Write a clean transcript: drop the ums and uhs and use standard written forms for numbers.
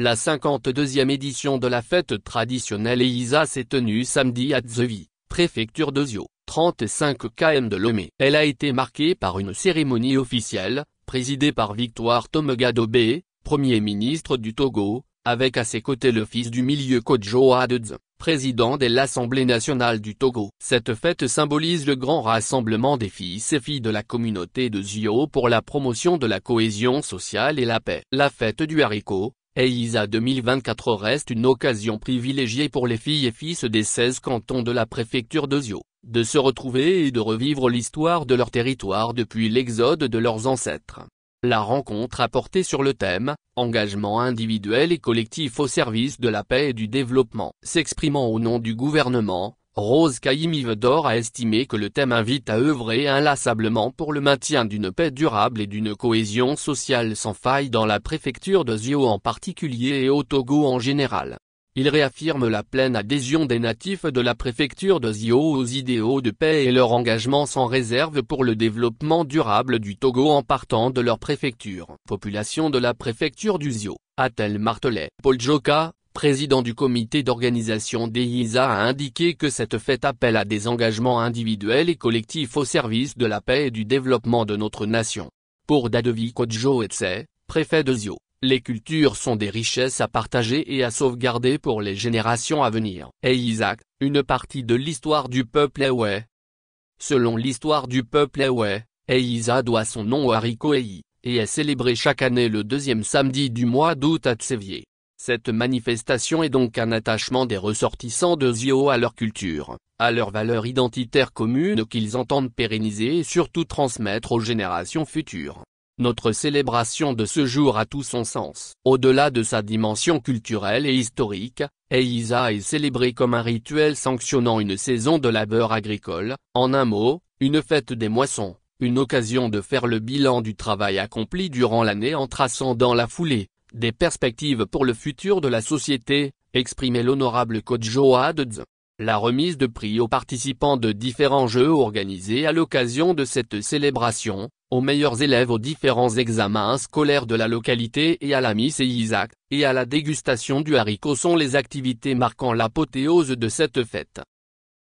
La 52e édition de la fête traditionnelle Eïsa s'est tenue samedi à Dzévi, préfecture d'Ezio, 35 km de Lomé. Elle a été marquée par une cérémonie officielle, présidée par Victoire Tomogadobé, Premier ministre du Togo, avec à ses côtés le fils du milieu Kodjo Adedze, président de l'Assemblée nationale du Togo. Cette fête symbolise le grand rassemblement des fils et filles de la communauté de Zio pour la promotion de la cohésion sociale et la paix. La fête du haricot, Eïsa 2024 reste une occasion privilégiée pour les filles et fils des 16 cantons de la préfecture de Zio, de se retrouver et de revivre l'histoire de leur territoire depuis l'exode de leurs ancêtres. La rencontre a porté sur le thème « Engagement individuel et collectif au service de la paix et du développement ». S'exprimant au nom du gouvernement, Rose Kaimi-Vedor a estimé que le thème invite à œuvrer inlassablement pour le maintien d'une paix durable et d'une cohésion sociale sans faille dans la préfecture de Zio en particulier et au Togo en général. Il réaffirme la pleine adhésion des natifs de la préfecture de Zio aux idéaux de paix et leur engagement sans réserve pour le développement durable du Togo en partant de leur préfecture. Population de la préfecture du Zio, a-t-elle martelé. Paul Joka, président du comité d'organisation d'Eïsa, a indiqué que cette fête appelle à des engagements individuels et collectifs au service de la paix et du développement de notre nation. Pour Dadevi Kodjo Etse, préfet de Zio, les cultures sont des richesses à partager et à sauvegarder pour les générations à venir. Eïsa, une partie de l'histoire du peuple Ewe. Selon l'histoire du peuple Ewe, Eïsa doit son nom au haricot Eï, et est célébrée chaque année le deuxième samedi du mois d'août à Tsevié. Cette manifestation est donc un attachement des ressortissants de Zio à leur culture, à leurs valeurs identitaires communes qu'ils entendent pérenniser et surtout transmettre aux générations futures. Notre célébration de ce jour a tout son sens. Au-delà de sa dimension culturelle et historique, Eïsa est célébrée comme un rituel sanctionnant une saison de labeur agricole, en un mot, une fête des moissons, une occasion de faire le bilan du travail accompli durant l'année en traçant dans la foulée des perspectives pour le futur de la société, exprimait l'honorable Kodjo Adedze. La remise de prix aux participants de différents jeux organisés à l'occasion de cette célébration, aux meilleurs élèves aux différents examens scolaires de la localité et à la Miss Eïsa, et à la dégustation du haricot sont les activités marquant l'apothéose de cette fête.